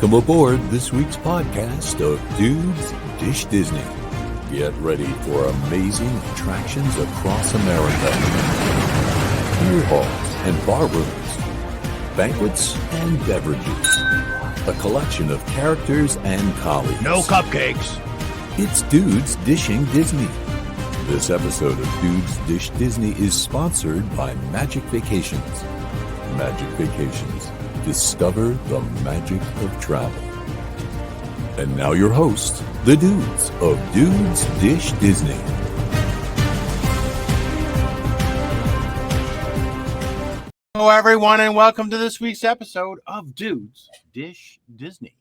Welcome aboard this week's podcast of Dudes Dish Disney. Get ready for amazing attractions across America. Beer halls and bar rooms, banquets and beverages, a collection of characters and colleagues. No cupcakes. It's Dudes Dishing Disney. This episode of Dudes Dish Disney is sponsored by Magic Vacations. Magic Vacations. Discover the magic of travel. And now your hosts, the dudes of Dudes Dish Disney. Hello, everyone, and welcome to this week's episode of Dudes Dish Disney.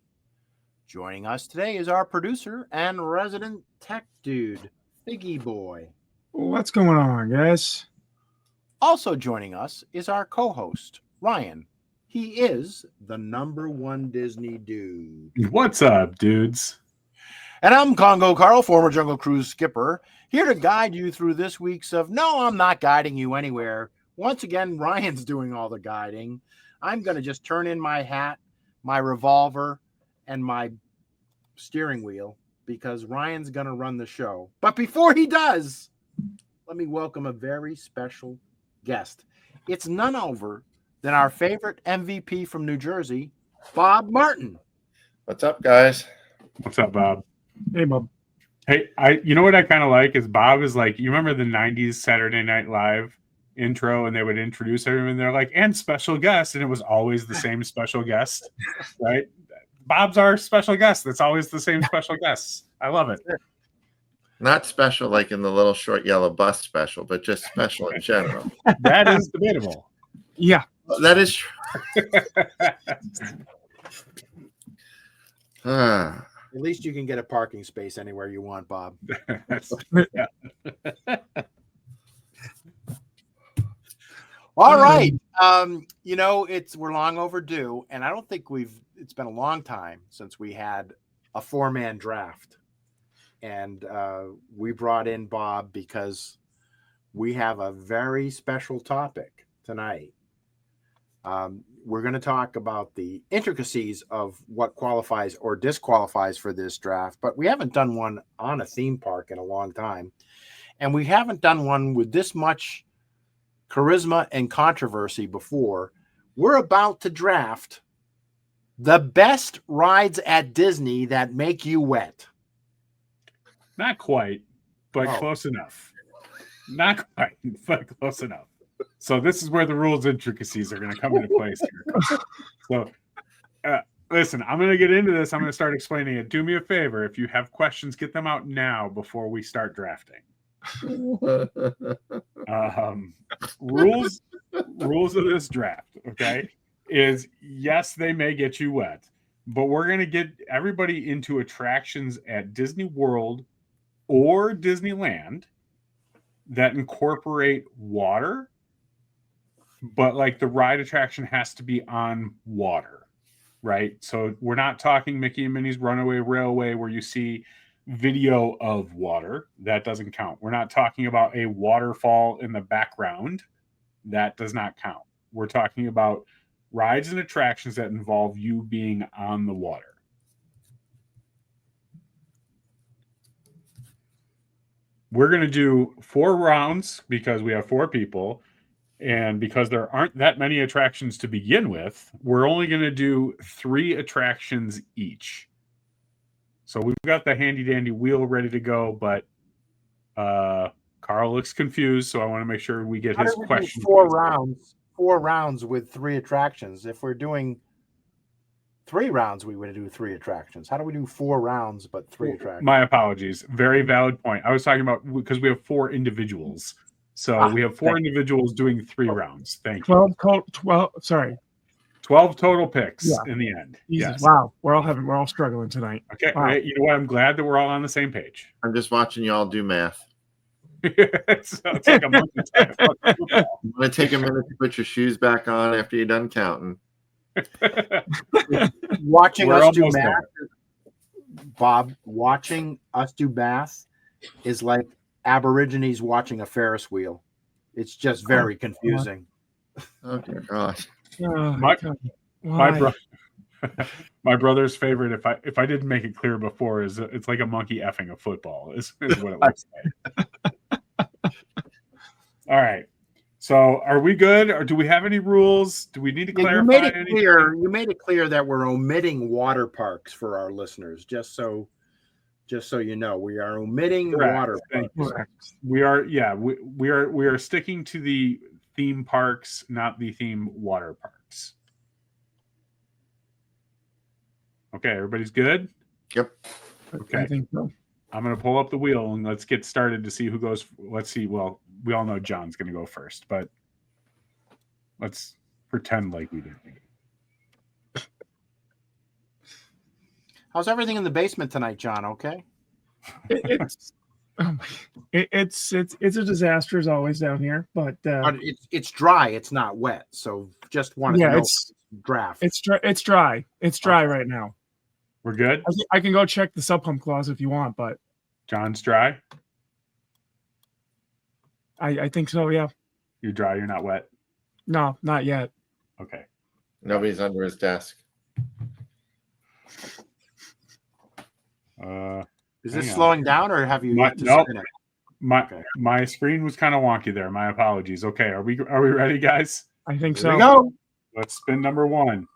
Joining us today is our producer and resident tech dude, Figgy Boy. What's going on, guys? Also joining us is our co-host, Ryan. He is the #1 Disney dude. What's up, dudes? And I'm Congo Carl, former Jungle Cruise skipper, here to guide you through this week's of No, I'm not guiding you anywhere. Once again, Ryan's doing all the guiding. I'm going to just turn in my hat, my revolver, and my steering wheel because Ryan's going to run the show. But before he does, let me welcome a very special guest. It's none other than our favorite MVP from New Jersey, Bob Martin. What's up, guys? What's up, Bob? Hey, Bob. Hey, you know what I kind of like is Bob is like, you remember the 90s Saturday Night Live intro and they would introduce everyone and they're like, and special guest, and it was always the same special guest, right? Bob's our special guest. That's always the same special guest. I love it. Not special like in the little short yellow bus special, but just special in general. That is debatable. Yeah. That is true. At least you can get a parking space anywhere you want, Bob. Yeah. All right. We're long overdue, and I don't think it's been a long time since we had a 4-man draft. And we brought in Bob because we have a very special topic tonight. We're going to talk about the intricacies of what qualifies or disqualifies for this draft, but we haven't done one on a theme park in a long time. And we haven't done one with this much charisma and controversy before. We're about to draft the best rides at Disney that make you wet. Not quite, but Oh. close enough. Not quite, but close enough. So this is where the rules intricacies are going to come into place here. So listen, I'm going to get into this. I'm going to start explaining it. Do me a favor. If you have questions, get them out now before we start drafting. Rules of this draft, okay, is yes, they may get you wet, but we're going to get everybody into attractions at Disney World or Disneyland that incorporate water, but like the ride attraction has to be on water, right? So we're not talking Mickey and Minnie's Runaway Railway where you see video of water. That doesn't count. We're not talking about a waterfall in the background. That does not count. We're talking about rides and attractions that involve you being on the water. We're going to do 4 rounds because we have 4 people. And because there aren't that many attractions to begin with, we're only going to do 3 attractions each. So we've got the handy dandy wheel ready to go, but Carl looks confused, so I want to make sure we get his question. 4 rounds with 3 attractions. If we're doing 3 rounds, we would do 3 attractions. How do we do 4 rounds but 3 attractions? My apologies. Very valid point. I was talking about because we have 4 individuals. So we have 4 individuals doing 3 rounds. Thank you. 12 total picks in the end. Jesus. Yes. Wow. We're all struggling tonight. Okay. Wow. You know what? I'm glad that we're all on the same page. I'm just watching y'all do math. It's like a monkey time. I'm going to take a minute to put your shoes back on after you're done counting. Watching We're us do almost math, there. Bob, watching us do math is like Aborigines watching a Ferris wheel. It's just very confusing. Oh, dear gosh. My My brother's favorite, if I didn't make it clear before, is it's like a monkey effing a football is what it looks like. All right. So are we good, or do we have any rules? Do we need to clarify you made it anything? clear. You made it clear that we're omitting water parks for our listeners. Just so you know, we are omitting Correct. water Thank parks. Correct. We are, yeah, we are sticking to the theme parks, not the theme water parks. Okay, everybody's good? Yep. Okay. I think so. I'm going to pull up the wheel and let's get started to see who goes. Let's see. Well, we all know John's going to go first, but let's pretend like we didn't. How's everything in the basement tonight, John? Okay. It's it's a disaster as always down here, but But it's dry. It's not wet. So just wanted yeah, to know it's draft. it's dry. It's dry. It's dry right now. We're good? I can go check the sub pump clause if you want, but John's dry? I think so. Yeah. You're dry. You're not wet? No, not yet. Okay. Nobody's under his desk. Is this hang on. slowing down, or have you My- yet to nope. spin it? My my screen was kind of wonky there. My apologies. Okay, are we ready, guys? I think Here so. we go. Let's spin number one.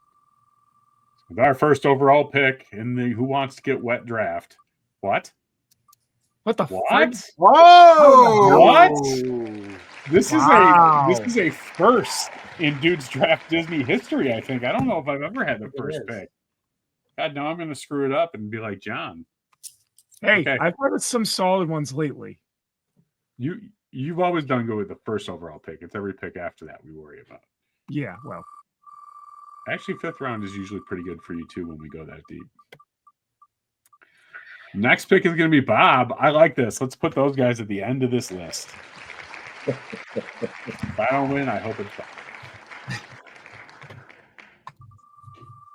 With our first overall pick in the Who Wants to Get Wet draft. What? What the fuck? What? Whoa! What? This Wow. is a first in Dude's Draft Disney history, I think. I don't know if I've ever had the first is. pick. God, now I'm going to screw it up and be like John. Hey, Okay. I've had some solid ones lately. You've always done good with the first overall pick. It's every pick after that we worry about. Yeah, well, Actually, fifth round is usually pretty good for you too when we go that deep. Next pick is going to be Bob. I like this. Let's put those guys at the end of this list. If I don't win, I hope it's Bob.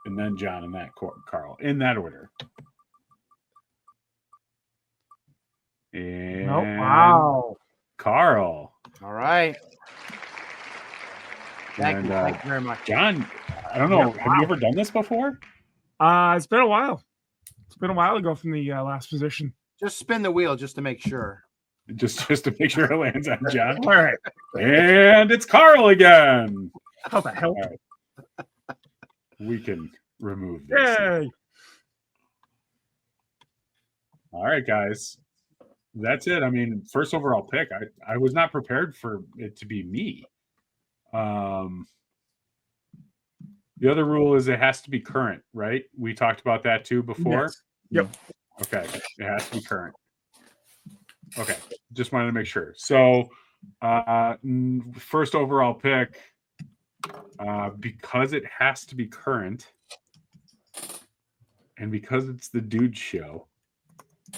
And then John and that Carl in that order. And oh, wow. Carl. All right. Thank And, you. Thank you very much. John, I don't know. Yeah, Have you ever done this before? It's been a while. It's been a while ago from the last position. Just spin the wheel just to make sure. Just to make sure it lands on John. All right. And it's Carl again. How the hell? We can remove this. Yay! All right, guys. That's it. I mean, first overall pick. I was not prepared for it to be me. The other rule is it has to be current, right? We talked about that too before. Yes. Yep. Okay. It has to be current. Okay. Just wanted to make sure. So first overall pick, because it has to be current and because it's the Dude Show,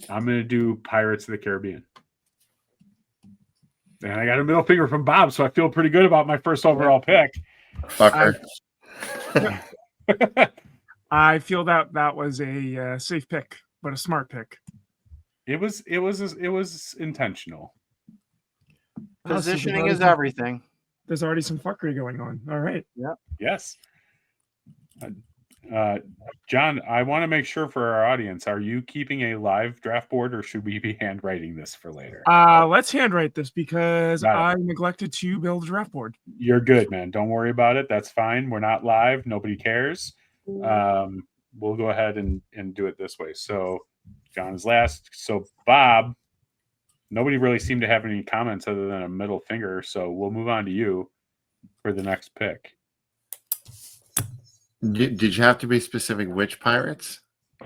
I'm going to do Pirates of the Caribbean. And I got a middle finger from Bob, so I feel pretty good about my first overall pick. Fucker. I feel that was a safe pick, but a smart pick. It was intentional. Positioning is everything. There's already some fuckery going on. All right. Yes. John, I want to make sure for our audience, are you keeping a live draft board or should we be handwriting this for later? Let's handwrite this because Got I neglected to build a draft board. You're good, man. Don't worry about it. That's fine. We're not live. Nobody cares. We'll go ahead and do it this way. So John is last. So Bob, nobody really seemed to have any comments other than a middle finger. So we'll move on to you for the next pick. Did you have to be specific which pirates?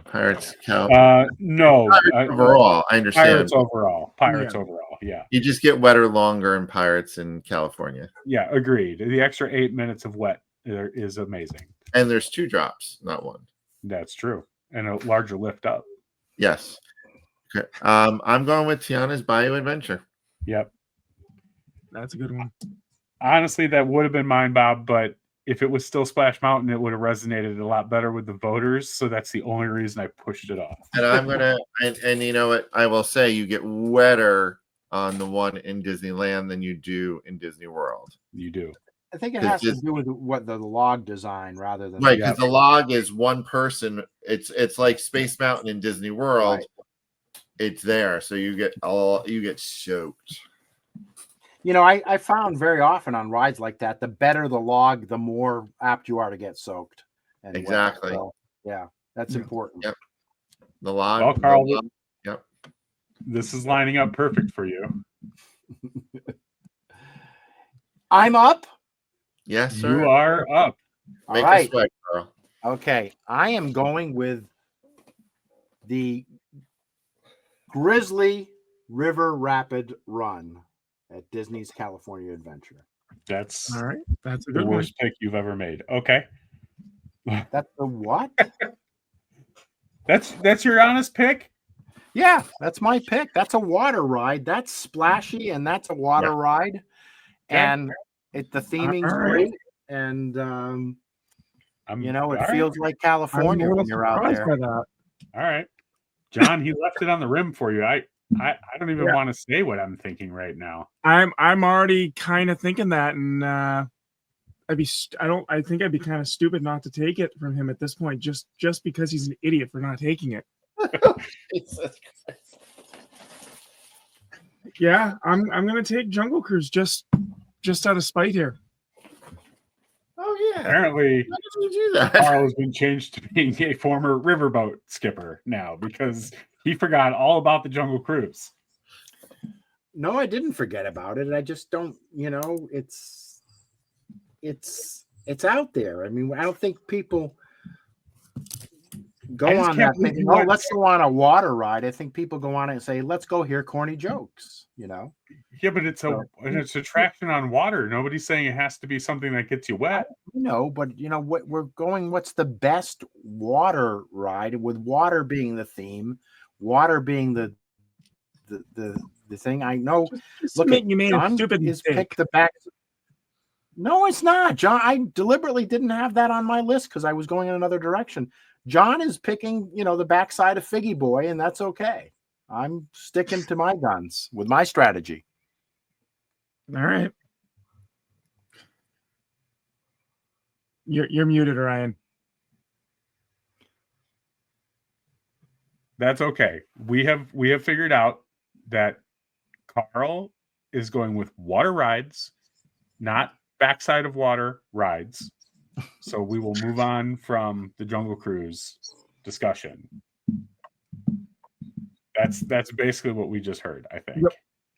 Pirates count. No. Overall, I understand. Pirates overall. Pirates overall. Yeah. You just get wetter longer in Pirates in California. Yeah, agreed. The extra 8 minutes of wet is amazing. And there's 2 drops, not 1. That's true. And a larger lift up. Yes. Okay. I'm going with Tiana's Bayou Adventure. Yep. That's a good one. Honestly, that would have been mine, Bob, but if it was still Splash Mountain, it would have resonated a lot better with the voters. So that's the only reason I pushed it off. And I'm gonna and you know what? I will say you get wetter on the one in Disneyland than you do in Disney World. You do. I think it It's has to just- do with what the log design rather than Right, because the log is one person. It's like Space Mountain in Disney World. Right. It's there, so you get soaked. I found very often on rides like that, the better the log, the more apt you are to get soaked. And wet. Exactly. So, yeah, that's Yeah. important. Yep. The log. Well, Carl, the log- Yep. this is lining up perfect for you. I'm up. Yes, sir. You are up. All Make right. a sweat, Carl. Okay. I am going with the Grizzly River Rapid Run at Disney's California Adventure. That's All right. That's a the good one. worst pick you've ever made. Okay. That's the what? That's your honest pick? Yeah, that's my pick. That's a water ride. That's splashy, and that's a water ride. And the theming's All right. great. And it all right. feels like I'm a California little when you're out surprised there. by that. All right. John, he left it on the rim for you. I don't even Yeah. want to say what I'm thinking right now. I'm already kind of thinking that, and I think I'd be kind of stupid not to take it from him at this point, just because he's an idiot for not taking it. Yeah, I'm gonna take Jungle Cruise just out of spite here. Oh yeah. Apparently, Why did you do that? Carl has been changed to being a former riverboat skipper now because he forgot all about the Jungle Cruise. No, I didn't forget about it. I just don't, it's out there. I mean, I don't think people go I just on can't that believe thinking, you went- let's go on a water ride. I think people go on it and say, let's go hear corny jokes, Yeah, but it's a attraction on water. Nobody's saying it has to be something that gets you wet. But what we're going, what's the best water ride with water being the theme, water being the thing. I know. Look, You made a John stupid is mistake. picked the back. No, it's not, John. I deliberately didn't have that on my list because I was going in another direction. John is picking, the backside of Figgy Boy, and that's okay. I'm sticking to my guns with my strategy. All right. You're muted, Ryan. That's okay. We have figured out that Carl is going with water rides, not backside of water rides. So we will move on from the Jungle Cruise discussion. That's basically what we just heard, I think.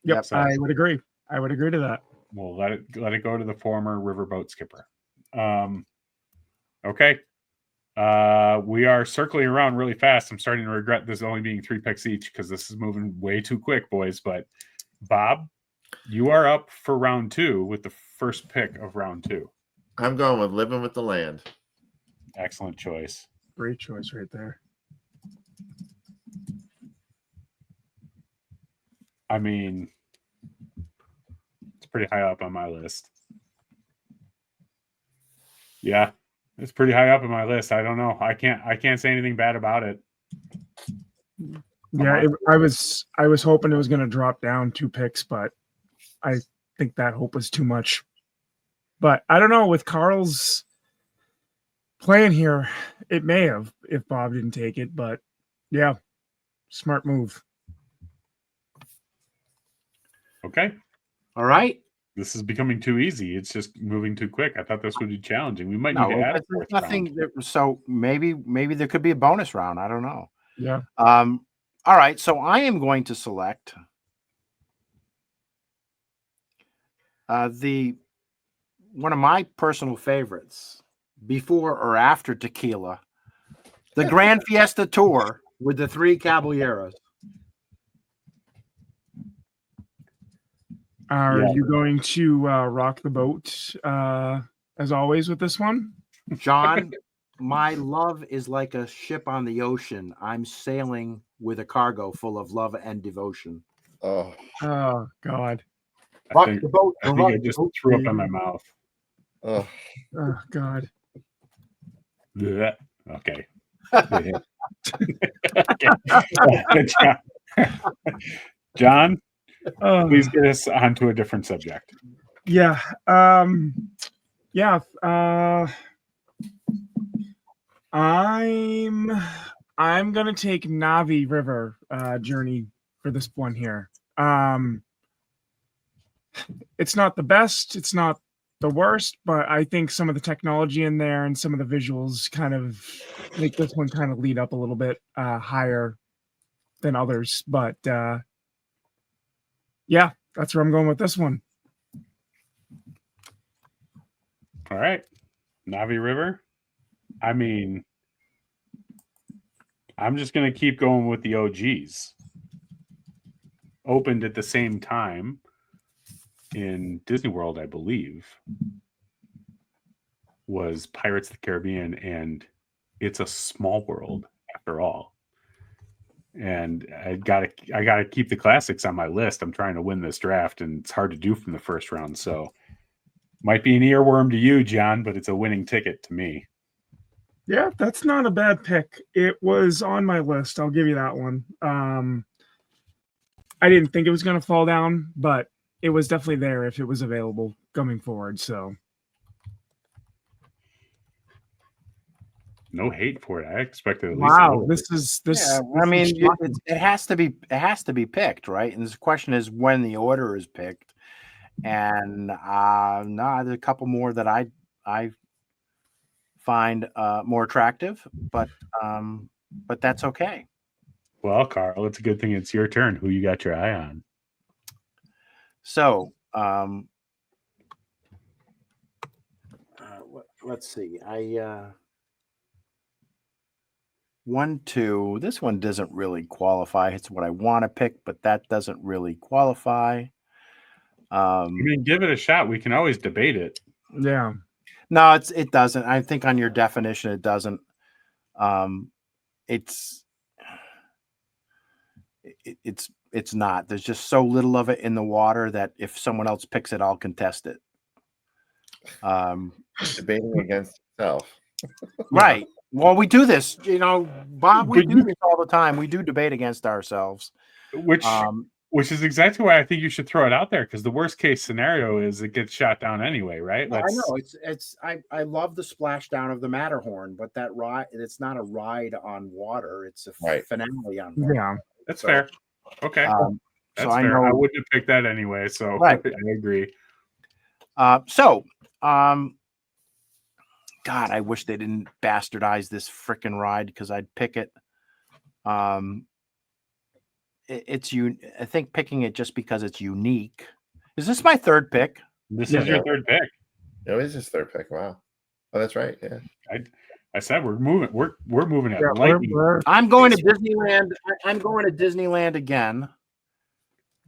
Yep, So I would agree. I would agree to that. we'll let it go to the former riverboat skipper. Okay. We are circling around really fast. I'm starting to regret this only being 3 picks each because this is moving way too quick, boys. But Bob, you are up for round 2 with the first pick of round 2. I'm going with Living with the Land. Excellent choice. Great choice right there. I mean, it's pretty high up on my list. Yeah, it's pretty high up on my list. I don't know. I can't say anything bad about it. Yeah, I was hoping it was going to drop down 2 picks, but I think that hope was too much. But I don't know, with Carl's plan here, it may have if Bob didn't take it, but yeah, smart move. Okay. All right. This is becoming too easy. It's just moving too quick. I thought this would be challenging. We might No, need to add a there's 4th round. nothing. So maybe there could be a bonus round. I don't know. Yeah. All right. So I am going to select one of my personal favorites before or after tequila, the Grand Fiesta Tour with the 3 Caballeros. Are Yeah. you going to rock the boat as always with this one? John, my love is like a ship on the ocean. I'm sailing with a cargo full of love and devotion. Oh, Oh God. I think I rock the just boat, threw up in my baby. mouth. oh. Oh God. Blech. Okay. Okay. John, Oh. please get us onto a different subject. Yeah. Yeah. I'm gonna take Navi River journey for this one here. It's not the best, it's not the worst, but I think some of the technology in there and some of the visuals kind of make this one kind of lead up a little bit higher than others. But yeah, that's where I'm going with this one. All right. Navi River. I mean, I'm just going to keep going with the OGs. Opened at the same time in Disney World, I believe, was Pirates of the Caribbean, and it's a small world after all. And I gotta keep the classics on my list. I'm trying to win this draft, and it's hard to do from the first round. So might be an earworm to you, John, but it's a winning ticket to me. Yeah, that's not a bad pick. It was on my list. I'll give you that one. I didn't think it was going to fall down, but it was definitely there if it was available going forward. So no hate for it. I expected at least. Wow, this is. I mean, it has to be picked, right? And the question is when the order is picked. And no, there's a couple more that I find more attractive, but that's okay. Well, Carl, it's a good thing it's your turn. Who you got your eye on? So, let's see. 1, 2. This one doesn't really qualify. It's what I want to pick, but that doesn't really qualify. I mean, give it a shot. We can always debate it. Yeah. No, it doesn't. I think on your definition, it doesn't. It's not. There's just so little of it in the water that if someone else picks it, I'll contest it. Debating against itself. Right. Well, we do this, Bob. We do this all the time. We do debate against ourselves. Which is exactly why I think you should throw it out there, because the worst case scenario is it gets shot down anyway, right? I know I love the splashdown of the Matterhorn, but that ride, it's not a ride on water. It's a finale on water. Yeah, that's fair. Okay, that's so fair. I wouldn't have picked that anyway, so right. I agree. God, I wish they didn't bastardize this freaking ride because I'd pick it. I think picking it just because it's unique. Is this my third pick? This is your third pick. No, it's his third pick. Wow. Oh, that's right. Yeah. I said we're moving. We're moving at lightning. I'm going to Disneyland. I'm going to Disneyland again,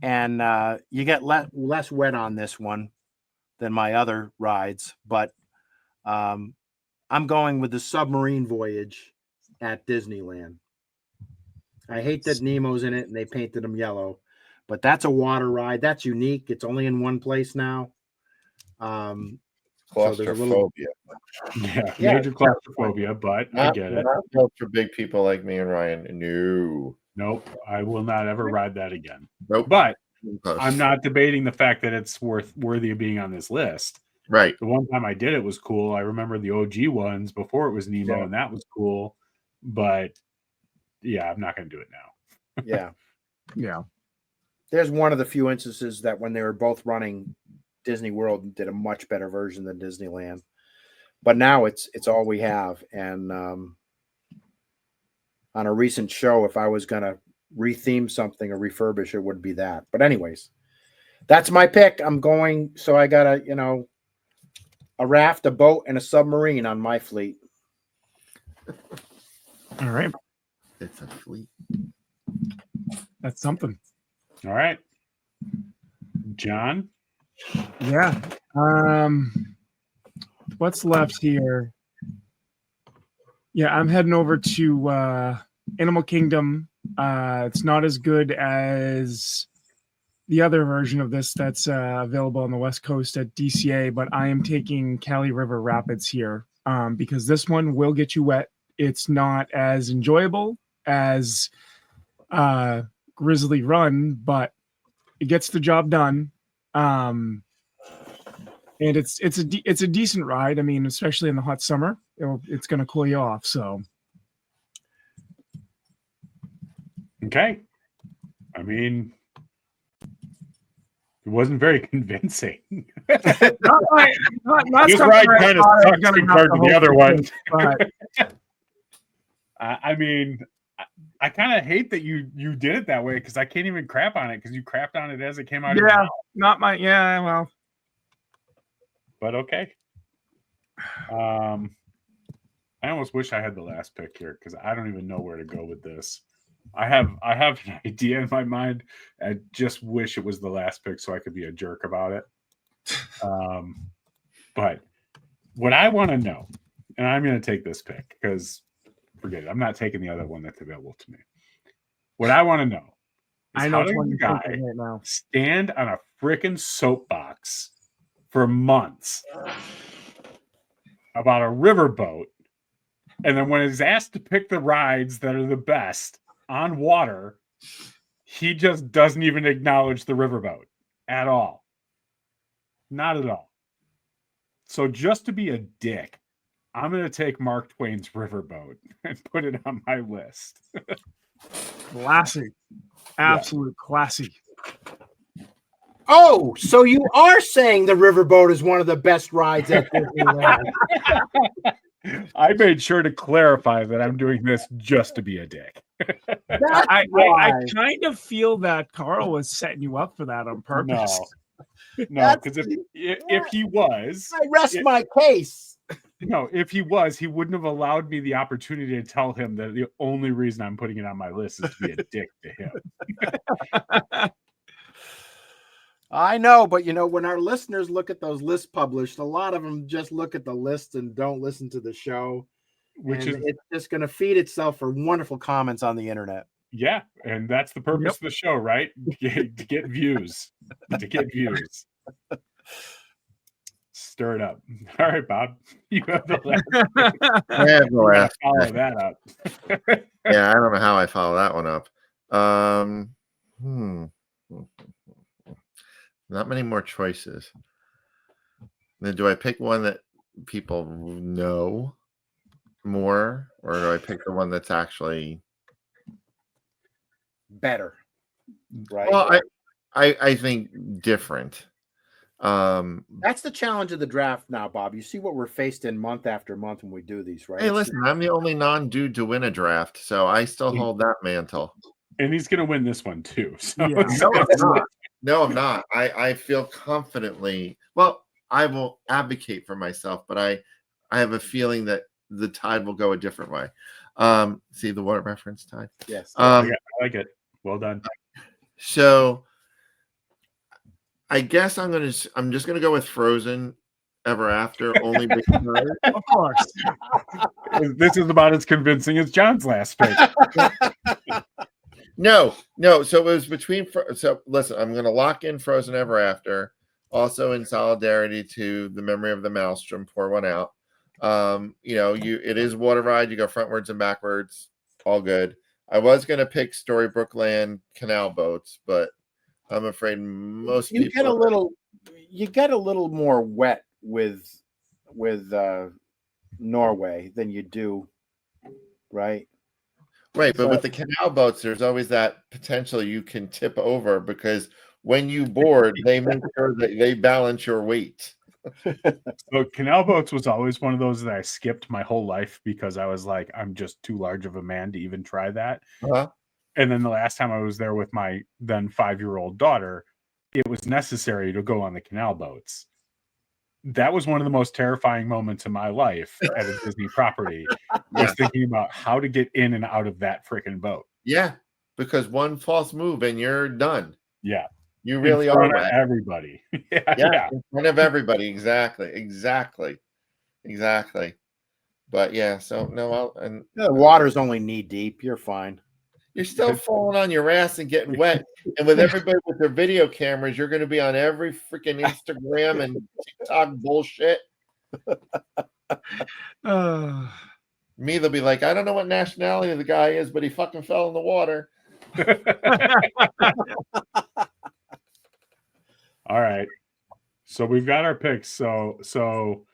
and you get less wet on this one than my other rides. But I'm going with the submarine voyage at Disneyland. I hate that Nemo's in it and they painted him yellow, but that's a water ride. That's unique. It's only in one place now. Claustrophobia. Major claustrophobia, but I get it. Not built for big people like me and Ryan. Nope. I will not ever ride that again. Nope. But I'm not debating the fact that it's worthy of being on this list. Right. The one time I did it was cool. I remember the OG ones before it was Nemo, and that was cool. But yeah, I'm not going to do it now. Yeah. There's one of the few instances that when they were both running, Disney World did a much better version than Disneyland. But now it's all we have. And on a recent show, if I was going to retheme something or refurbish, it would be that. But anyways, that's my pick. I'm going. So I got a raft, a boat, and a submarine on my fleet. All right. It's a fleet. That's something. All right. John? Yeah. What's left here? Yeah, I'm heading over to Animal Kingdom. It's not as good as the other version of this that's available on the West Coast at DCA, but I am taking Kali River Rapids here because this one will get you wet. It's not as enjoyable as Grizzly Run, but it gets the job done. and it's a decent ride. I mean, especially in the hot summer, it's going to cool you off. So Okay. I mean, it wasn't very convincing. not This something ride I kind of thought I was sucks gonna have compared to the hope other to one. do, but I mean, I kind of hate that you did it that way because I can't even crap on it because you crapped on it as it came out of your yeah, mouth. not my well. But okay. I almost wish I had the last pick here because I don't even know where to go with this. I have an idea in my mind. I just wish it was the last pick so I could be a jerk about it. But what I want to know, and I'm going to take this pick because forget it. I'm not taking the other one that's available to me. What I want to know is I know how which one does a you're guy thinking right now. stand on a freaking soapbox for months about a riverboat, and then when he's asked to pick the rides that are the best on water, he just doesn't even acknowledge the riverboat at all. Not at all. So just to be a dick, I'm going to take Mark Twain's Riverboat and put it on my list. Classy, absolute classy. Oh, so you are saying the riverboat is one of the best rides at Disneyland? I made sure to clarify that I'm doing this just to be a dick. I why. kind of feel that Carl was setting you up for that on purpose. No, because if he was, I rest my case. no, if he was, he wouldn't have allowed me the opportunity to tell him that the only reason I'm putting it on my list is to be a dick to him. I know, but when our listeners look at those lists published, a lot of them just look at the list and don't listen to the show. Which is it's just going to feed itself for wonderful comments on the internet. yeah, and that's the purpose of the show, right? To get views. To get views. Stir it up. All right, Bob. You have the last. I have the last. Follow that up. Yeah, I don't know how I follow that one up. Not many more choices. Then do I pick one that people know more, or do I pick the one that's actually Better, right? well, I think different. That's the challenge of the draft now, Bob. You see what we're faced in month after month when we do these, right? Hey, listen, I'm the only non-dude to win a draft, so I still hold that mantle. And he's going to win this one too. So Yeah. No, I'm not. I feel confidently. Well, I will advocate for myself, but I have a feeling that the tide will go a different way. See the water reference, Tide? Yes. I like it. Well done. So I guess I'm just gonna go with Frozen Ever After, only because Of course. This is about as convincing as John's last pick. no. So it was between. So listen, I'm gonna lock in Frozen Ever After, also in solidarity to the memory of the Maelstrom. Pour one out. It is water ride. You go frontwards and backwards, all good. I was gonna pick Storybook Land canal boats, but I'm afraid most you people get a little more wet with Norway than you do, right? Right, but with the canal boats, there's always that potential you can tip over because when you board, they make sure that they balance your weight. So canal boats was always one of those that I skipped my whole life because I was like, I'm just too large of a man to even try that. Uh-huh. And then the last time I was there with my then 5-year-old daughter, it was necessary to go on the canal boats. That was one of the most terrifying moments in my life at a Disney property. Was thinking about how to get in and out of that freaking boat. Yeah, because one false move and you're done. Yeah. You really in front are of wet. everybody. Yeah, in front of everybody. Exactly. But yeah, so no, The water's only knee deep. You're fine. you're still falling on your ass and getting wet. And with everybody with their video cameras, you're going to be on every freaking Instagram and TikTok bullshit. Me, they'll be like, I don't know what nationality the guy is, but he fucking fell in the water. All right. So we've got our picks. So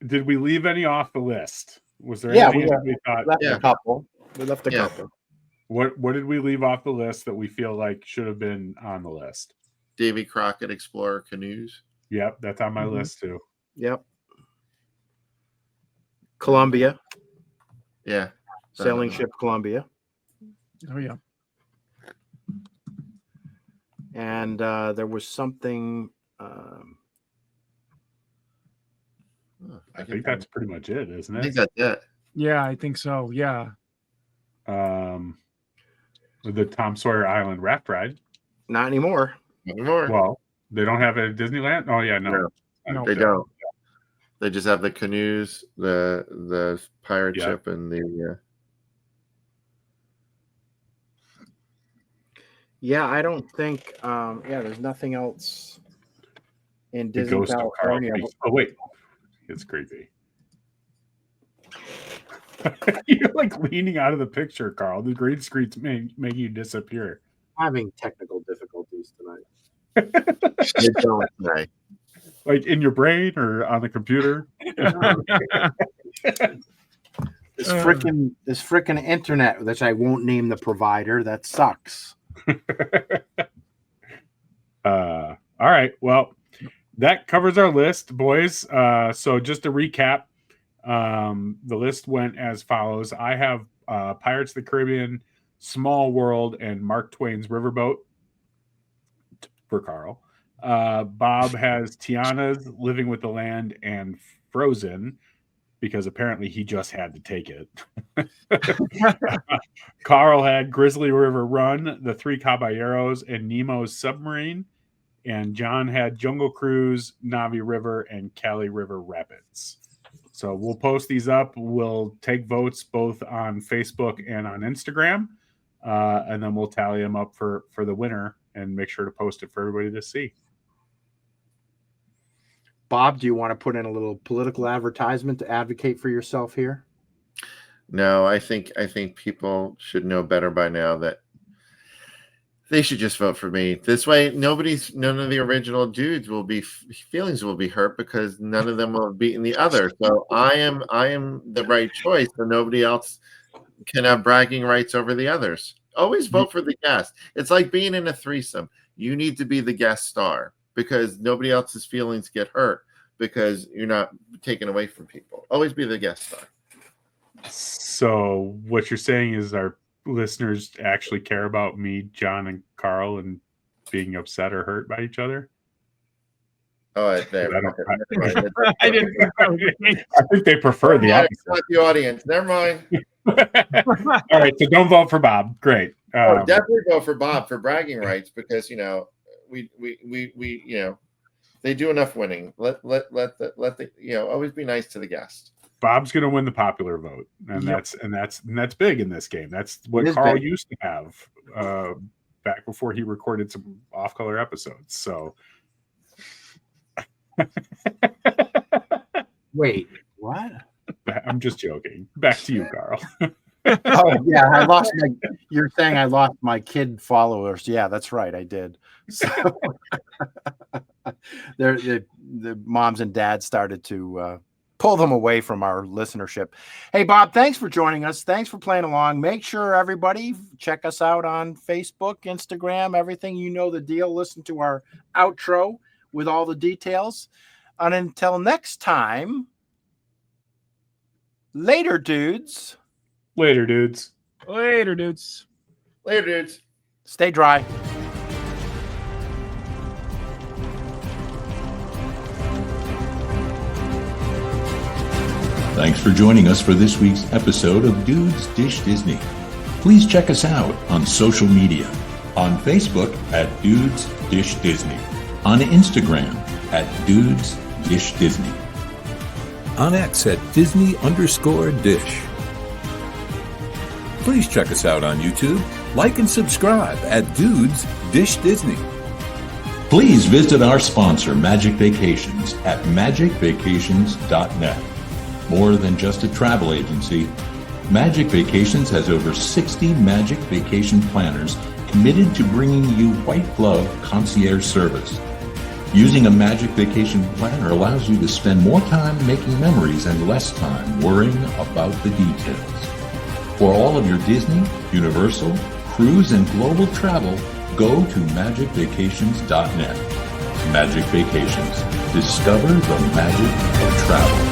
did we leave any off the list? Was there anything we thought? Left a couple. We left a couple. What did we leave off the list that we feel like should have been on the list? Davy Crockett Explorer canoes. Yep, that's on my list too. Yep. Columbia. Yeah. Sailing ship Columbia. Oh yeah. And there was something. I think that's pretty much it, isn't it? I think that's it. Yeah, I think so. Yeah. The Tom Sawyer Island raft ride. Not anymore. Anymore. Well, they don't have it at Disneyland. Oh yeah, no. No. They don't. They just have the canoes, the pirate ship, and the. Yeah, I don't think. There's nothing else in It Disney goes to Carl. California. Oh wait, it's creepy. You're like leaning out of the picture, Carl. The green screen's make you disappear. Having technical difficulties tonight. They don't say. Like in your brain or on the computer. This freaking internet, which I won't name the provider, that sucks. All right. Well, that covers our list, boys. So just to recap, the list went as follows. I have Pirates of the Caribbean, Small World, and Mark Twain's Riverboat for Carl. Bob has Tiana's Living with the Land and Frozen, because apparently he just had to take it. Carl had Grizzly River Run, The Three Caballeros, and Nemo's Submarine. And John had Jungle Cruise, Navi River, and Cali River Rapids. So we'll post these up. We'll take votes both on Facebook and on Instagram. And then we'll tally them up for the winner and make sure to post it for everybody to see. Bob, do you want to put in a little political advertisement to advocate for yourself here? No, I think people should know better by now that they should just vote for me. This way, none of the original dudes feelings will be hurt because none of them will have beaten the other. So I am the right choice, so nobody else can have bragging rights over the others. Always vote for the guest. It's like being in a threesome. You need to be the guest star because nobody else's feelings get hurt because you're not taken away from people. Always be the guest star. So what you're saying is our listeners actually care about me, John, and Carl and being upset or hurt by each other? Oh, I think they prefer the opposite. Not the audience. Never mind. All right, so don't vote for Bob. Great. Definitely vote for Bob for bragging rights because we they do enough winning. Let the always be nice to the guest. Bob's going to win the popular vote, and that's big in this game. That's what Carl used to have back before he recorded some off-color episodes. So, wait, what? I'm just joking. Back to you, Carl. Oh yeah, you're saying I lost my kid followers. Yeah, that's right, I did. So the moms and dads started to pull them away from our listenership. Hey, Bob, thanks for joining us. Thanks for playing along. Make sure everybody check us out on Facebook, Instagram, everything. You know the deal. Listen to our outro with all the details. And until next time, later, dudes. Later, dudes. Later, dudes. Later, dudes. Stay dry. Thanks for joining us for this week's episode of Dudes Dish Disney. Please check us out on social media. On Facebook at Dudes Dish Disney. On Instagram at Dudes Dish Disney. On X at Disney_Dish. Please check us out on YouTube. Like and subscribe at Dudes Dish Disney. Please visit our sponsor, Magic Vacations, at magicvacations.net. More than just a travel agency, Magic Vacations has over 60 Magic Vacation planners committed to bringing you white glove concierge service. Using a Magic Vacation Planner allows you to spend more time making memories and less time worrying about the details. For all of your Disney, Universal, cruise, and global travel, go to magicvacations.net. Magic Vacations. Discover the magic of travel.